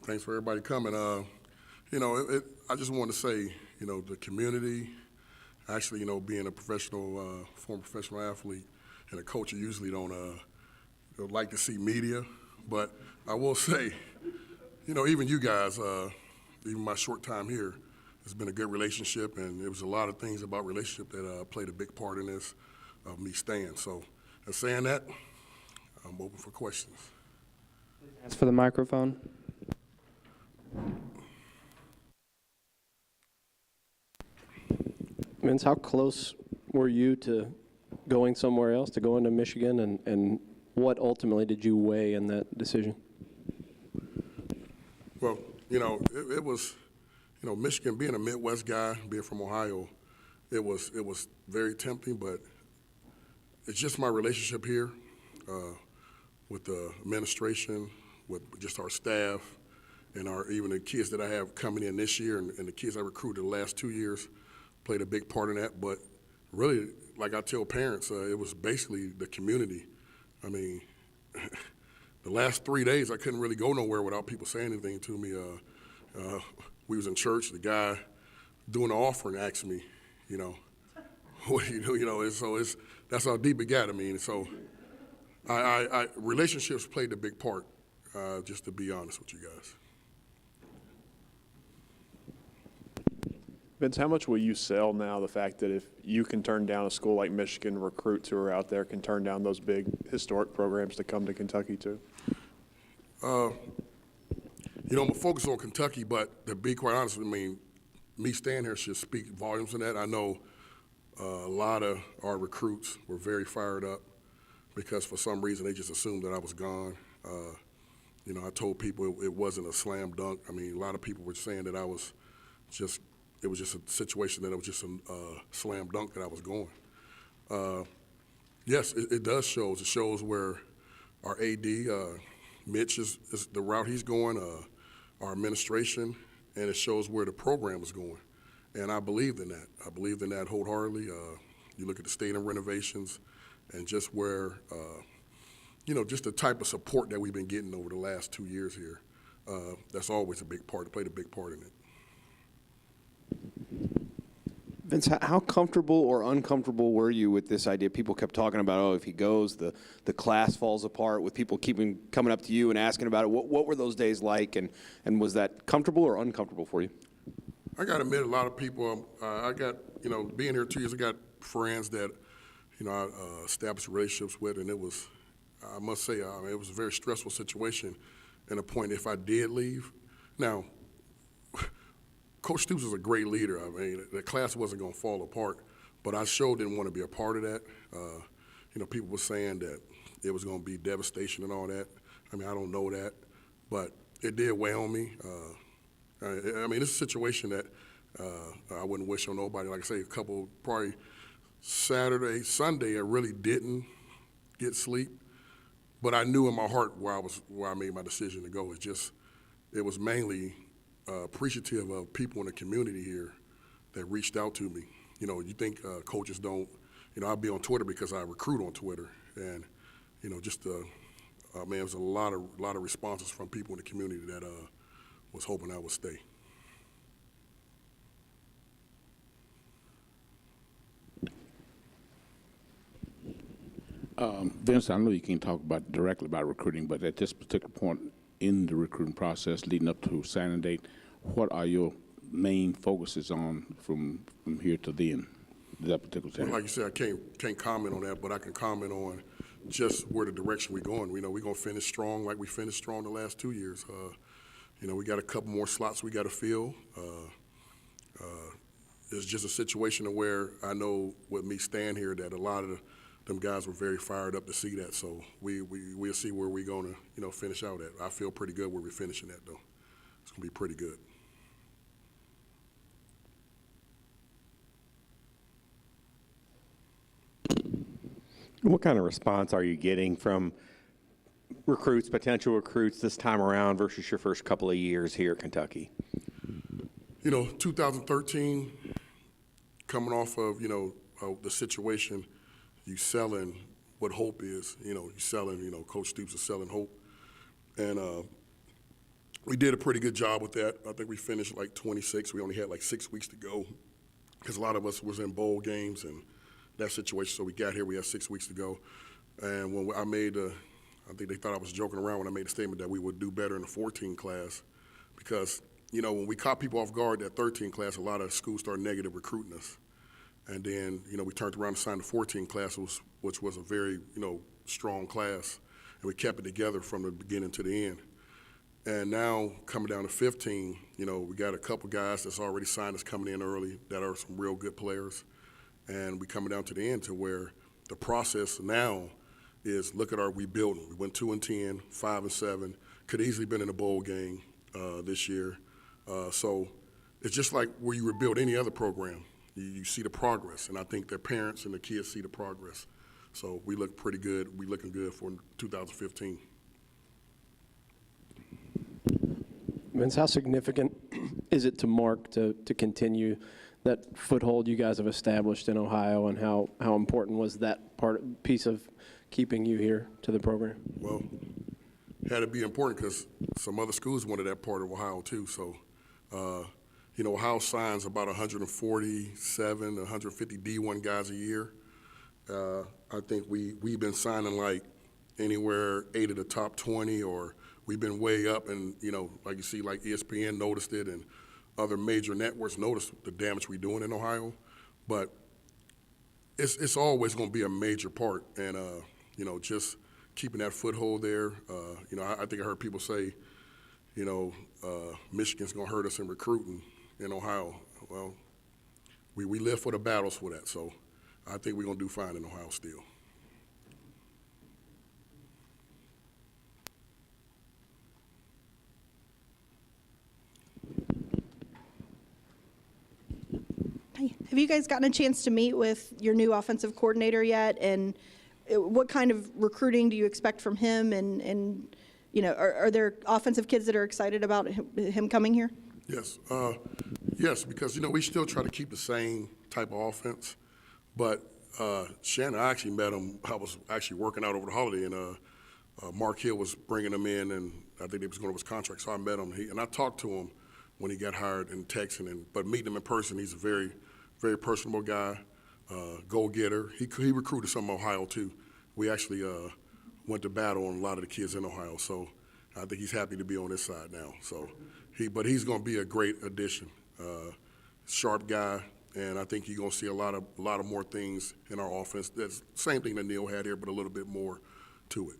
Thanks for everybody coming. I just want to say, the community, actually, being a professional, former professional athlete and a coach, you usually don't like to see media. But I will say, even you guys, even my short time here, it's been a good relationship, and there was a lot of things about relationship that played a big part in this, of me staying. So, in saying that, I'm open for questions. Ask for the microphone. Vince, how close were you to going somewhere else, to going to Michigan, and what ultimately did you weigh in that decision? Well, it was, Michigan, being a Midwest guy, being from Ohio, it was very tempting, but it's just my relationship here with the administration, with just our staff, and even the kids that I have coming in this year, and the kids I recruited the last 2 years played a big part in that. But really, like I tell parents, it was basically the community. I mean, the last 3 days I couldn't really go nowhere without people saying anything to me. We was in church, the guy doing the offering asked me, what do you do? So that's how deep it got. I mean, so relationships played a big part, just to be honest with you guys. Vince, how much will you sell now the fact that if you can turn down a school like Michigan, recruits who are out there can turn down those big historic programs to come to Kentucky too? I'm going to focus on Kentucky, but to be quite honest, me staying here should speak volumes in that. I know a lot of our recruits were very fired up because for some reason they just assumed that I was gone. I told people it wasn't a slam dunk. I mean, a lot of people were saying that it was just a situation that it was just a slam dunk that I was going. Yes, it does show. It shows where our AD, Mitch, is the route he's going, our administration, and it shows where the program is going. And I believed in that. I believed in that wholeheartedly. You look at the stadium renovations and just where, just the type of support that we've been getting over the last 2 years here. That's always a big part. It played a big part in it. Vince, how comfortable or uncomfortable were you with this idea? People kept talking about, if he goes, the class falls apart, with people coming up to you and asking about it. What were those days like, and was that comfortable or uncomfortable for you? I got to admit, a lot of people, I got, being here 2 years, I got friends that, I established relationships with, and it was, I must say, it was a very stressful situation, and a point if I did leave. Now, Coach Stoops is a great leader. I mean, the class wasn't going to fall apart, but I sure didn't want to be a part of that. People were saying that it was going to be devastation and all that. I mean, I don't know that, but it did weigh on me. It's a situation that I wouldn't wish on nobody. Like I say, probably Saturday, Sunday, I really didn't get sleep, but I knew in my heart where I made my decision to go. It was mainly appreciative of people in the community here that reached out to me. You think coaches don't, I'll be on Twitter because I recruit on Twitter, and it was a lot of responses from people in the community that was hoping I would stay. Vince, I know you can't talk directly about recruiting, but at this particular point in the recruiting process leading up to signing date, what are your main focuses on from here to then, that particular time? Well, like you said, I can't comment on that, but I can comment on just where the direction we're going. We're going to finish strong like we finished strong the last 2 years. We got a couple more slots we got to fill. It's just a situation where I know with me staying here that a lot of them guys were very fired up to see that. So we'll see where we're going to finish out at. I feel pretty good where we're finishing at, though. It's going to be pretty good. What kind of response are you getting from potential recruits this time around versus your first couple of years here at Kentucky? 2013, coming off of, the situation, you selling what hope is, you selling, Coach Stoops is selling hope. And we did a pretty good job with that. I think we finished like 26. We only had like 6 weeks to go because a lot of us was in bowl games and that situation. So we got here, we had 6 weeks to go. And when I think they thought I was joking around when I made a statement that we would do better in the 14 class because, you know, when we caught people off guard, that 13 class, a lot of schools started negative recruiting us. And then, you know, we turned around and signed the 14 class, which was a very, you know, strong class. And we kept it together from the beginning to the end. And now coming down to 15, you know, we got a couple guys that's already signed us coming in early that are some real good players. And we coming down to the end to where the process now is look at our rebuilding. We went 2-10, 5-7, could easily been in a bowl game this year. So it's just like where you rebuild any other program. You see the progress, and I think their parents and the kids see the progress. So we look pretty good. We looking good for 2015. Vince, how significant is it to Mark to continue that foothold you guys have established in Ohio, and how important was that piece of keeping you here to the program? Well, it had to be important because some other schools wanted that part of Ohio too. So, you know, Ohio signs about 147, 150 D1 guys a year. I think we've been signing like anywhere 8 of the top 20, or we've been way up. And, you know, like you see, like ESPN noticed it and other major networks noticed the damage we're doing in Ohio. But it's always going to be a major part. And, you know, just keeping that foothold there. You know, I think I heard people say, you know, Michigan's going to hurt us in recruiting in Ohio. Well, we live for the battles for that. So I think we're going to do fine in Ohio still. Have you guys gotten a chance to meet with your new offensive coordinator yet? And what kind of recruiting do you expect from him? And you know, are there offensive kids that are excited about him coming here? Yes. Yes, because, you know, we still try to keep the same type of offense. But Shannon, I actually met him. I was actually working out over the holiday, and Mark Hill was bringing him in, and I think he was going over his contract. So I met him, and I talked to him when he got hired in Texas. But meeting him in person, he's a very, very personable guy, go-getter. He recruited some Ohio too. We actually went to battle on a lot of the kids in Ohio. So I think he's happy to be on this side now. So but he's going to be a great addition. Sharp guy, and I think you're going to see a lot of more things in our offense. That's the same thing that Neil had here, but a little bit more to it.